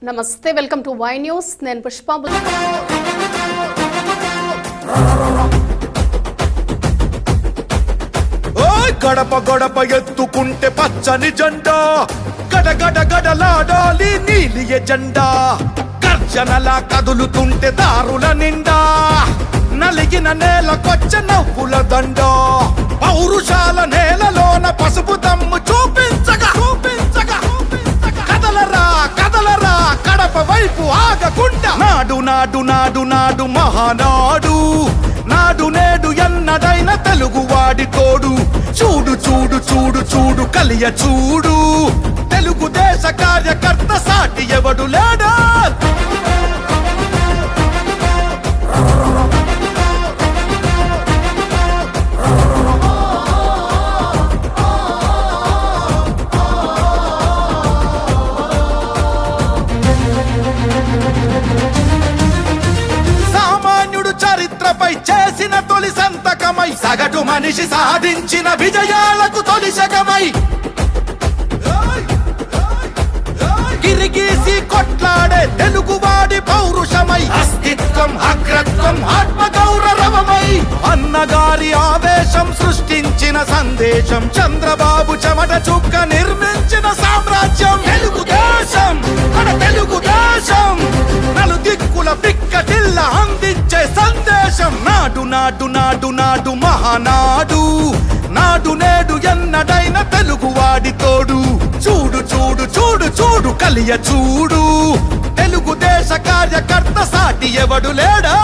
నమస్తే, welcome to Y news. నేను పుష్ప. గడప గడప ఎత్తుకుంటే పచ్చని జెండా, గడగడ గడలాడాలి నీలి ఎజెండా. గర్జనలా కదులుతుంటే దారుల నిండా, నలిగిన నేలకొచ్చ నవ్వుల దండ. పౌరుషాల నేలలోన పసుపు దమ్ము చూపించగా కదలరా కదలరా కడప వైపు ఆగకుండా. నాడు నాడు నాడు నాడు మహానాడు, నాడు నేడు ఎన్నడైన తెలుగువాడి తోడు. చూడు చూడు చూడు చూడు కలియ చూడు, తెలుగుదేశ కార్యకర్త సాటి ఎవడు లేడా. చరిత్రపై చేసిన తొలి సంతకమై, సగటు మనిషి సాధించిన విజయాలకు తొలి శకమై, గిరిగీసి కొట్లాడే తెలుగువాడి పౌరుషమై, అస్తిత్వం అగ్రత్వం ఆత్మగౌరవమై, అన్నగారి ఆవేశం సృష్టించిన సందేశం, చంద్రబాబు చెమట చుక్క నిర్మించిన సామ్రాజ్యం. తెలుగుదేశం మన తెలుగుదేశం, నలు దిక్కుల పిక్కటిల్ల అందించే సందేశం. నాడు నాడు నాడు నాడు మహానాడు, నాడు నేడు ఎన్నడైన తెలుగువాడి తోడు. చూడు చూడు చూడు చూడు కలియ చూడు, తెలుగుదేశ కార్యకర్త సాటి ఎవడు లేడా.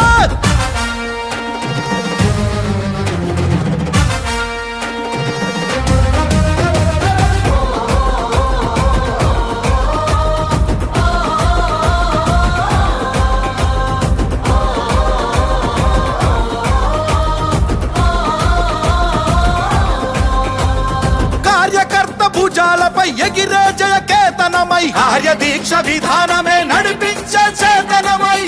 భుజాలపై ఎగిరే జయ కేతనమై, ఆర్య దీక్ష విధానమే నడిపించే చేతనమై,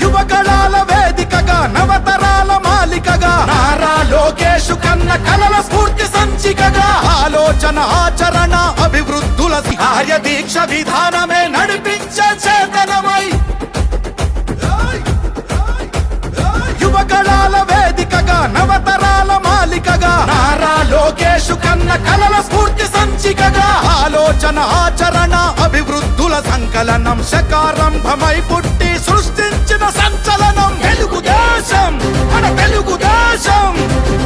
యువగళాల వేదికగా నవతరాల మాలికగా, నారా లోకేష్ కన్న కలల స్ఫూర్తి సంచికగా, ఆలోచన ఆచరణ అభివృద్ధుల ఆర్య దీక్ష విధానమే నడిపించే చేతనమై, యువగళాల వేదికగా నవతరాల మాలికగా, నారా లోకేష్ కన్న కలల స్ఫూర్తి సంచికగా, ఆలోచన ఆచరణ అభివృద్ధుల సంకలనం, శకారంభమై పుట్టి సృష్టించిన సంచలనం. తెలుగుదేశం మన తెలుగుదేశం,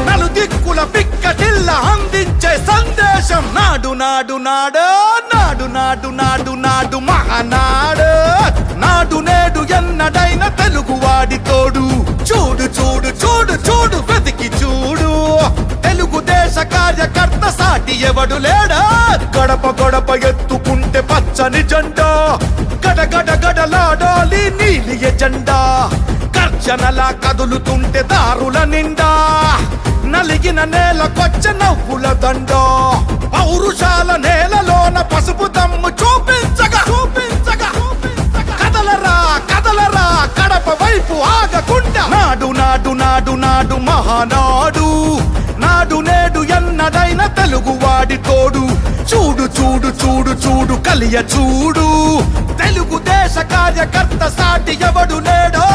నలు దిక్కుల పిక్కటిల్ల అందించే సందేశం. నాడు నాడు నాడు నాడు నాడు నాడు నాడు మహానాడు, నాడు నేడు ఎన్నడైన తెలుగువాడి తోడు. చూడు చూడు చూడు చూడు వెతికి చూడు, తెలుగుదేశ కార్యకర్త సాటి ఎవడు లేడా. గడప గడప ఎత్తుకుంటే పచ్చని జెండా, గడగడ గడలాడాలి నీలి ఎజెండా. గర్జనలా కదులుతుంటే దారుల నిండా, నలిగిన నేలకొచ్చ నవ్వుల దండ. పౌరుషాల నేలలోన పసుపు దమ్ము చూపించగా కదలరా కదలరా కడప వైపు ఆగకుండా. నాడు నాడు నాడు నాడు మహానాడు, నాడు నేడు ఎన్నడైన తెలుగువాడి తోడు. చూడు చూడు చూడు చూడు కలియ చూడు, తెలుగుదేశ కార్యకర్త సాటి ఎవడు లేడో.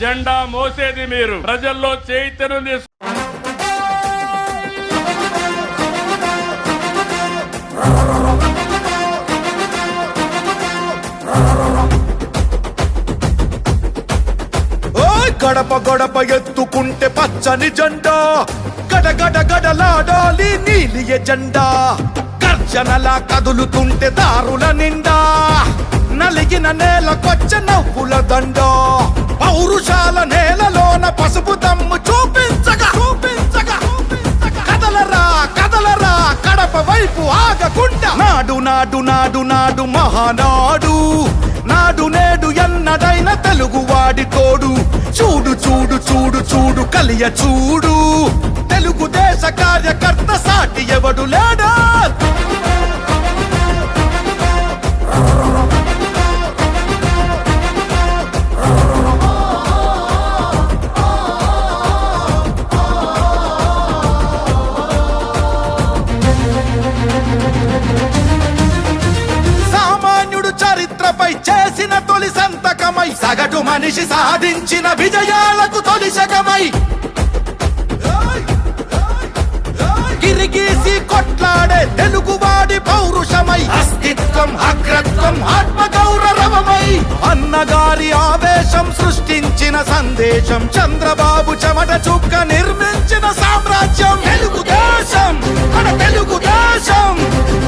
జెండా మోసేది మీరు, ప్రజల్లో చైతన్యం గడప గడప ఎత్తుకుంటే పచ్చని జెండా, గడగడ గడలాడాలి నీలి ఎజెండా. గర్జనలా కదులుతుంటే దారుల నిండా, నలిగిన నేలకొచ్చ నవ్వుల దండ. పౌరుషాల నేలలోన పసుపు దమ్ము చూపించగా కదలరా కదలరా కడప వైపు ఆగకుండా. నాడు నాడు నాడు నాడు మహానాడు, నాడు నేడు ఎన్నడైన తెలుగువాడి తోడు. చూడు చూడు చూడు చూడు కలియ చూడు, తెలుగుదేశ కార్యకర్త సాటి ఎవడు లేడా. మనిషి సాధించిన విజయాలకు తొలిశకమై గిరిగీసి కొట్లాడే తెలుగువాడి పౌరుషమై అస్తిత్వం అగ్రత్వం ఆత్మగౌరవమై అన్నగారి ఆవేశం సృష్టించిన సందేశం చంద్రబాబు చెమట చుక్క నిర్మించిన సామ్రాజ్యం తెలుగుదేశం మన తెలుగుదేశం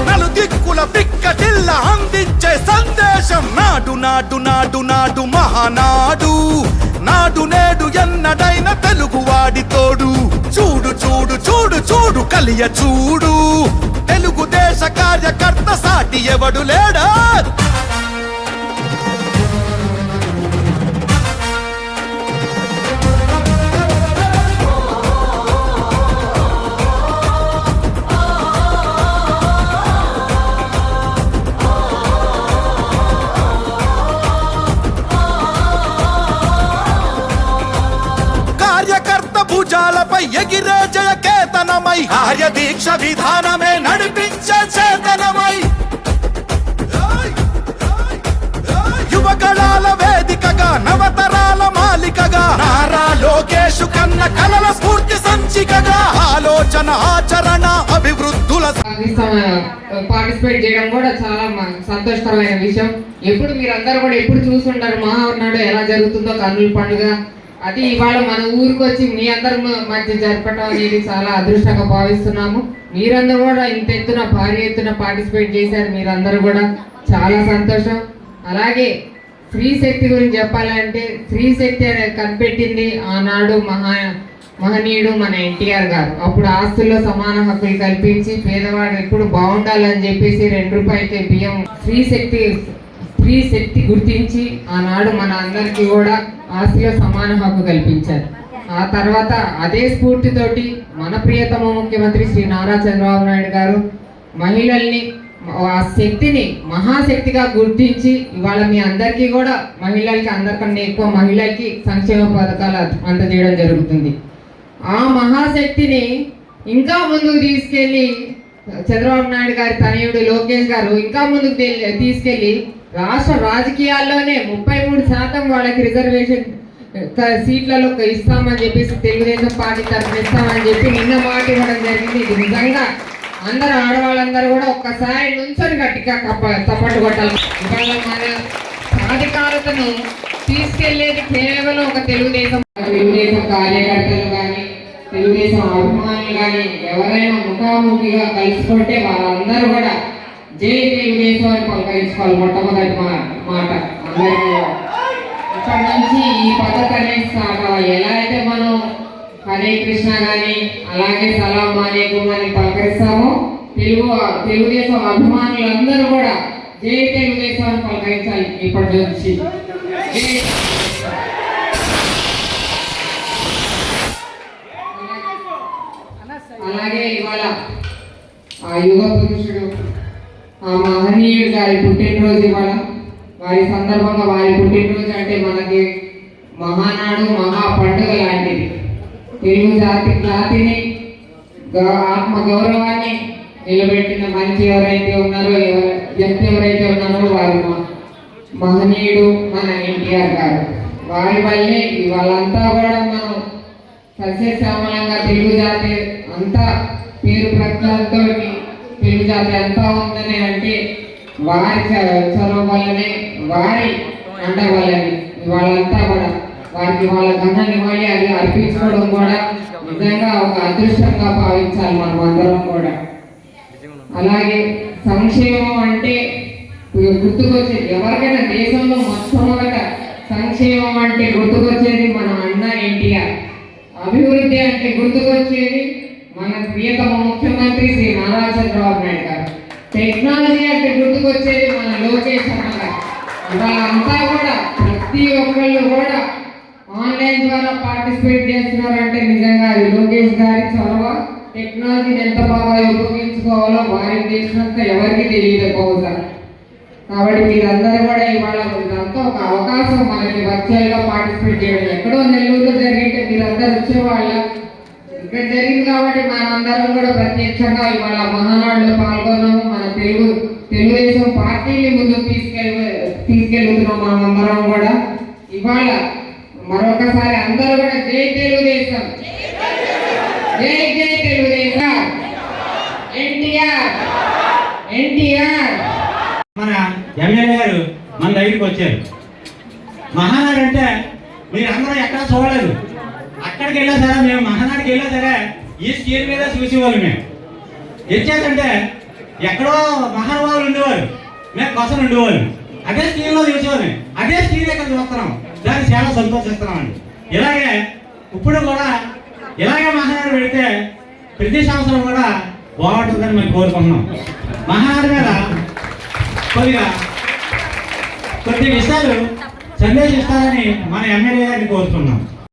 నలుదిక్కుల పిక్కటిల్ల అందించే సందేశం నాడు నాడు నాడు నాడు మహానాడు నాడు నేడు ఎన్నడైన తెలుగువాడి తోడు చూడు చూడు చూడు చూడు కలియ చూడు తెలుగుదేశ కార్యకర్త సాటి ఎవడు లేడా భుజాలపై ఎగిరే జయ కేతనమై కార్యదీక్ష విధానమే నడిపించే చేతనమై యువగళాల వేదికగా నవతరాల మాలికగా నారా లోకేష్ కన్న కలల స్ఫూర్తి సంచికగా ఆలోచన ఆచరణ అభివృద్ధుల పార్టిసిపేట్ చేయడం కూడా చాలా సంతోషకరమైన విషయం. ఎప్పుడు మీరందరూ కూడా ఎప్పుడు చూస్తుంటారు మహానాడు ఎలా జరుగుతుందో కన్నుల పండుగ. అది ఇవాళ మన ఊరికి వచ్చి మీ అందరి మధ్య జరపడం అనేది చాలా అదృష్టంగా భావిస్తున్నాము. మీరందరూ కూడా ఇంత ఎత్తున భారీ ఎత్తున పార్టిసిపేట్ చేశారు. మీరందరూ కూడా చాలా సంతోషం. అలాగే స్త్రీ శక్తి గురించి చెప్పాలంటే స్త్రీ శక్తి అనేది కనిపెట్టింది ఆనాడు మహనీయుడు మన ఎన్టీఆర్ గారు. అప్పుడు ఆస్తుల్లో సమాన హక్కులు కల్పించి పేదవాడు ఎప్పుడు బాగుండాలని చెప్పేసి 2 రూపాయలకి బియ్యం స్త్రీ శక్తి గుర్తించి ఆనాడు మన అందరికీ కూడా ఆస్తిలో సమాన హక్కు కల్పించారు. ఆ తర్వాత అదే స్ఫూర్తితోటి మన ప్రియతమ ముఖ్యమంత్రి శ్రీ నారా చంద్రబాబు నాయుడు గారు మహిళల్ని ఆ శక్తిని మహాశక్తిగా గుర్తించి ఇవాళ మీ అందరికీ కూడా మహిళలకి అందరికన్నా ఎక్కువ మహిళలకి సంక్షేమ పథకాలు అందజేయడం జరుగుతుంది. ఆ మహాశక్తిని ఇంకా ముందుకు తీసుకెళ్ళి చంద్రబాబు నాయుడు గారి తనయుడు లోకేష్ గారు ఇంకా ముందుకు తీసుకెళ్ళి రాష్ట్ర రాజకీయాల్లోనే 33% వాళ్ళకి రిజర్వేషన్ సీట్లలో ఇస్తామని చెప్పేసి తెలుగుదేశం పార్టీ తరఫున ఇస్తామని చెప్పి నిన్న మాట ఇవ్వడం జరిగింది. ఇది నిజంగా అందరు ఆడవాళ్ళందరూ కూడా ఒక్కసారి నుంచొని గట్టిగా తప్పట్టు కొట్టాలి. ఇవాళ మన సాధికారతను తీసుకెళ్లేది కేవలం ఒక తెలుగుదేశం కార్యకర్తలు కానీ తెలుగుదేశం అభిమానులు కానీ ఎవరైనా ముఖాముఖిగా కలుసుకుంటే వాళ్ళందరూ కూడా జై తెలుగుదేశం అని పలకరించుకోవాలి. మొట్టమొదటి మాట అందరికీ ఇప్పటి నుంచి ఈ పద్ధతి అనేది స్టార్ట్ అవ్వాలి. ఎలా అయితే మనం హరే కృష్ణ కానీ అలాగే సలాం అలైకుం అని పలకరిస్తామో తెలుగుదేశం అభిమానులందరూ కూడా జై తెలుగుదేశం అని పలకరించాలి ఇప్పటి నుంచి. అలాగే ఇవాళ ఆ యుగ పురుషుడు ఆ మహనీయుడు గారి పుట్టినరోజు ఇవాళ. వారి సందర్భంగా వారి పుట్టినరోజు అంటే మనకి మహానాడు మహా పండుగ లాంటిది. తెలుగు జాతిని ఆత్మ గౌరవాన్ని నిలబెట్టిన మనిషి ఎవరైతే ఉన్నారో వ్యక్తి ఎవరైతే ఉన్నారో వారు మహనీయుడు మన ఎన్టీఆర్ గారు. వారి వల్లే వాళ్ళంతా కూడా మనం సస్యశ్యామలంగా తెలుగు జాతి అంతా పేరు ప్రఖ్యాలతో తెలుగు జాతి అంతా ఉందని అంటే వారి చదువు వల్లనే వారి అండ వల్లనే వాళ్ళంతా కూడా వారికి వాళ్ళ ఘన నివాళి అది అర్పించుకోవడం కూడా నిజంగా ఒక అదృష్టంగా భావించాలి మనం అందరం కూడా. అలాగే సంక్షేమం అంటే గుర్తుకొచ్చేది ఎవరికైనా దేశంలో మొట్టమొదట సంక్షేమం అంటే గుర్తుకొచ్చేది మన అన్న ఎన్టీఆర్. అభివృద్ధి అంటే గుర్తుకొచ్చేది మన ప్రియతమ ముఖ్యమంత్రి శ్రీ నారా చంద్రబాబు నాయుడు గారు. టెక్నాలజీ అంటే గుర్తుకొచ్చేది మన లోకేష్ అన్న గారు. వాళ్ళంతా కూడా ప్రతి ఒక్కళ్ళు కూడా ఆన్లైన్ ద్వారా పార్టిసిపేట్ చేస్తున్నారంటే నిజంగా అది లోకేష్ గారి చొరవ. టెక్నాలజీని ఎంత బాగా ఉపయోగించుకోవాలో వారికి తెలిసినంత ఎవరికి తెలియదు బహుశా. కాబట్టి మీరందరూ కూడా ఇవాళ ఇదంతా ఒక అవకాశం మనకి వర్చువల్ గా పార్టిసిపేట్ చేయడం. ఎక్కడో నెల్లూరులో జరిగితే మీరందరూ వచ్చేవాళ్ళ, ఇక్కడ జరిగింది కాబట్టి మనందరం కూడా ప్రత్యక్షంగా ఇవాళ మహానాడులో పాల్గొన్నాము. మన తెలుగుదేశం పార్టీని ముందుకు తీసుకెళ్తున్నాం మనందరం కూడా. ఇవాళ ఇక్కడికి వచ్చారు. మహానాడు అంటే మీరు అందరూ ఎక్కడ చూడలేదు. అక్కడికి వెళ్ళా సరే, మేము మహానాడికి వెళ్ళా సరే ఈ స్క్రీన్ మీద చూసేవాళ్ళు. మేము ఎంచేతంటే ఎక్కడో మహానుభావులు ఉండేవారు, మేము కోసం ఉండేవాళ్ళు. అదే స్క్రీన్లో చూసేవాళ్ళు, అదే స్క్రీన్ ఇక్కడ చూస్తున్నాం. దాన్ని చాలా సంతోషిస్తున్నాం అండి. ఇలాగే ఇప్పుడు కూడా ఇలాగే మహానాడు పెడితే ప్రతి సంవత్సరం కూడా బాగుంటుందని మేము కోరుకుంటున్నాం. మహానాడు మీద కొద్ది విషయాలు సందేశిస్తారని మన ఎమ్మెల్యే గారిని కోరుతున్నాం.